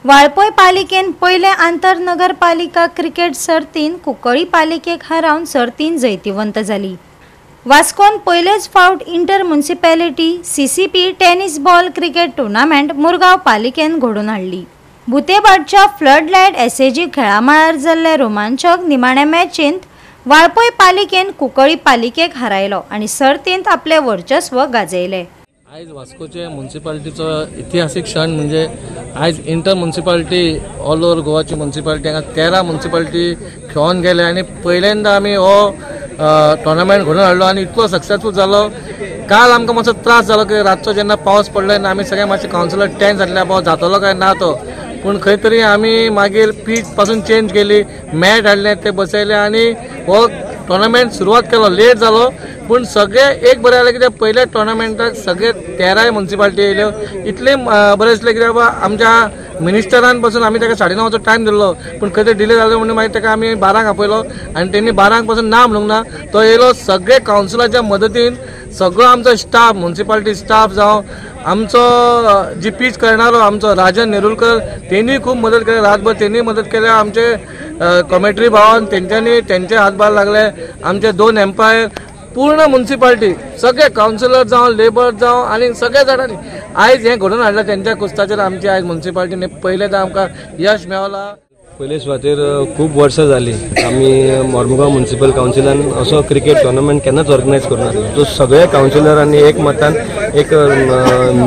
वाळपय पालिकेन पयले आंतरनगरपालिका क्रिकेट सर्तीन कुंकळी पालिकेक हारावन सर्तीन जैतिवंत जाली। वास्कोन पयलेच फावट inter municipality CCP tennis ball cricket tournament Mormugao पालिकेन घडोवन हाडली। बुतेबाडच्या फ्लडलायट एसएजी खेळामळार जाल्ले रोमांचक निमाणे मॅचींत वाळपय पालिकेन कुंकळी पालिकेक हारायलो आणि सर्तींत आपले वर्चस्व गाजयले। आज वास्कोचे म्युनिसिपालिटीचो इतिहासीक क्षण म्हणजे आज इंटर म्युनिसिपालिटी ऑल ओव्हर गोवाची म्युनिसिपालिटी हांगा 13 म्युनिसिपालिटी खेळून गेले आणि पहिल्यांदा आम्ही हो टुर्नामेंट घडोवन हाडलो आणि इतलो सक्सेसफूल जालो। काल आमकां मातसो त्रास जालो की रातचो जेन्ना पावस पडलो आनी आमी सगळे मातशे कावन्सिलर टेन्स जातले पावस जातलो काय ना तो, पूण खंय तरी आमी मागीर पीच पासून चेंज केली, मॅट हाडले ते बसयले आणि हो टुर्नामेंट सुरवात केलो। लेट जालो पूण सगळे एक बरें जालें कित्याक पयल्या टुर्नामेंटाक सगळे 13 म्युनिसिपालिटी येयल्यो। इतले बरें दिसलें कित्याक बाबा आमच्या मिनिस्टरान पासून आमी ताका 9:30चो टायम दिल्लो पूण खंय तरी डिले जालो म्हणून मागीर ताका आमी 12 आपयलो आनी तेणी 12 पासून ना म्हणूंक ना, तो येयलो सगळे कावन्सिलराच्या मदतीन सगळो आमचो स्टाफ म्युनिसिपालिटी स्टाफ जावं आमचो जी पीच करणारो आमचो राजन नेरुलकर तेणी खूब मदत केली, रातभर तेणी मदत केली। आमचे कमेट्री भावान तेंच्यांनी तेंचे हातभार लागले, आमचे 2 एम्पायर पूर्ण म्युनिसिपालिटी सगळे कावन्सिलर जावं लेबर जावं आणि सगळे जाणांनी आयज हें घडोवन हाडलां। तेंच्या कुस्ताचेर आमची आयज म्युनिसिपालिटीने पयलेंदा आमकां यश मेळवलां। पयले सुवातेर खूब वर्सां जाली आमी मोर्मुगांव म्युनिसिपल कावन्सिलान असो क्रिकेट टुर्नामेंट केन्नाच ऑर्गनायज करूं ना। तो सगळ्या कावन्सिलरांनी एक मतान एक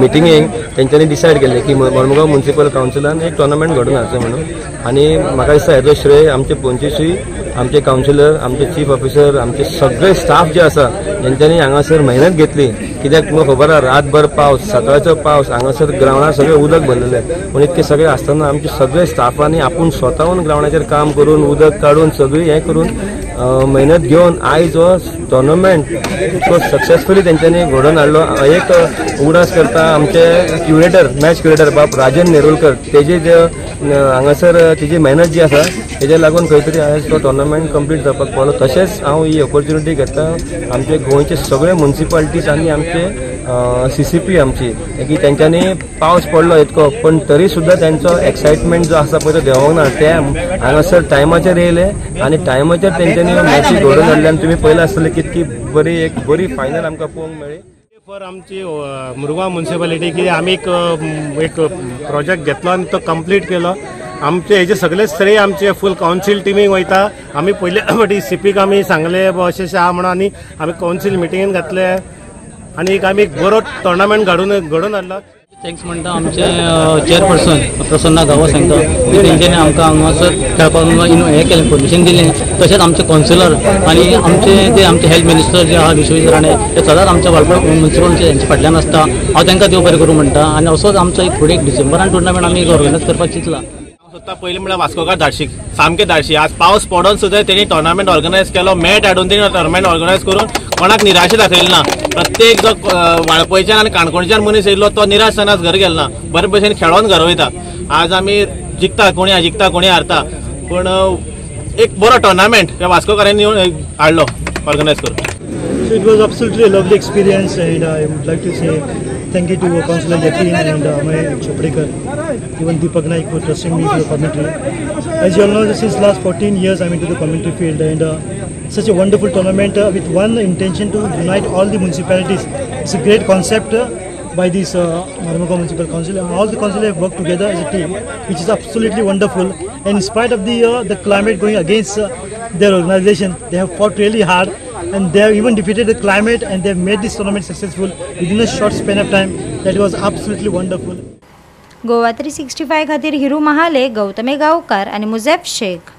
मिटिंगेक तेंच्यांनी डिसायड केलें की मोर्मुगांव म्युनिसिपल कावन्सिलान एक टुर्नामेंट घडोवन हाडचो म्हणून। आनी म्हाका दिसता हेजो श्रेय आमचे पंचवीसूय आमचे कावन्सिलर, आमचे चीफ ऑफिसर, आमचे सगळे स्टाफ जे आसा जेंच्यांनी हांगासर मेहनत घेतली। कित्याक तुमकां खबर आसा रातभर पावस, सकाळचो पावस, हांगासर ग्रावंडार सगळे उदक भरलेलें, पूण इतके सगळे आसतना आमचे सगळे स्टाफांनी आपूण स्वताहून ग्रावंडाचेर काम करून उदक काडून सगळी हें करून मेहनत घेवन आयज हो टुर्नामेंट इतको सक्सेसफुली तेंच्यांनी घडोवन हाडलो। एक उगडास करता आमचे क्युरेटर, मॅच क्युरेटर बाब राजन नेरुलकर, तेजे जे हांगासर तेजी मेहनत जी आसा तेजे लागून खंय तरी आयज तो टुर्नामेंट कंप्लीट जावपाक पावलो। तशेंच हांव ही ऑपॉर्च्युनिटी घेता आमचे गोंयचे सगळे म्युनिसिपालिटीज आनी आमचे सीसीपी आमची की तेंच्यांनी पावस पडलो इतको पण तरी सुद्धा त्यांचो एक्साइटमेंट जो आसा पळय तो देंवोंक ना। ते हांगासर टायमाचेर येयले आनी टायमाचेर तेंच्यांनी मॅची घडोवन हाडले आनी तुमी पळयलां आसतलें कितकी बरी फायनल आमकां पळोवंक मेळ्ळी। फॉर आमची मुरगांव म्युनिसिपालिटी की आमी एक प्रोजेक्ट घेतलो आनी तो कंप्लीट केलो। आमचे हेजे सगळे श्रेय आमचे फूल कावन्सील टिमीक वयता। आमी पयले फावटी सीपीक आमी सांगले अशें आहा म्हणून आनी आमी कावन्सील मिटिंगेन घातले आनी आमी एक बरो टुर्नामेंट घडोवन हाडला। थँक्स म्हणटा आमचे चेअरपर्सन प्रसन्ना गांवा सांगता तेंच्यांनी आमकां हांगासर खेळपाक हें केलें, परमिशन दिलें। तशेंच आमचे कावन्सिलर आनी आमचे हेल्थ मिनिस्टर जे आहा विश्वजीत राणे ते सदांच आमच्या वाळपय म्युनिसिपालिटी तेंच्या फाटल्यान आसता। हांव तांकां देव बरें करूं म्हणटा आनी असोच आमचो एक फुडें डिसेंबरान टुर्नामेंट आमी ऑर्गनायज करपाक चिंतला। पयलीं म्हळ्यार वास्कोकार धाडशीक सामके धाडशी। आज पावस पडोन सुद्दां तेणी टुर्नामेंट ऑर्गनायज केलो, मॅट हाडून तेणी टुर्नामेंट ऑर्गनायज करून कोणाक निराशा दाखयली ना। प्रत्येक जो वाळपयच्यान आनी काणकोणच्यान मनीस येयल्लो तो निराश जावनाच घर गेलो ना, बरे भशेन खेळोन घर वयता। आज आमी जिखता कोणी हारता पूण एक बरो टुर्नामेंट ह्या वास्कोकारांनी हाडलो ऑर्गनायज करून। So it was absolutely a lovely experience and I would like to say thank you to Councillor Yakin and Amay Choprekar, even Deepak Naik for trusting me for the commentary. As you all know, since last 14 years I'm into the commentary field and such a wonderful tournament with one intention to unite all the municipalities. It's a great concept by this Moormugaon Municipal Council, and all the councillors have worked together as a team, which is absolutely wonderful. And in spite of the climate going against their organization, they have fought really hard and they have even defeated the climate and they have made this tournament successful within a short span of time. That was absolutely wonderful. Goa 365 खातीर हिरू महाले, गौतमी गांवकार आणि मुझेफ शेख।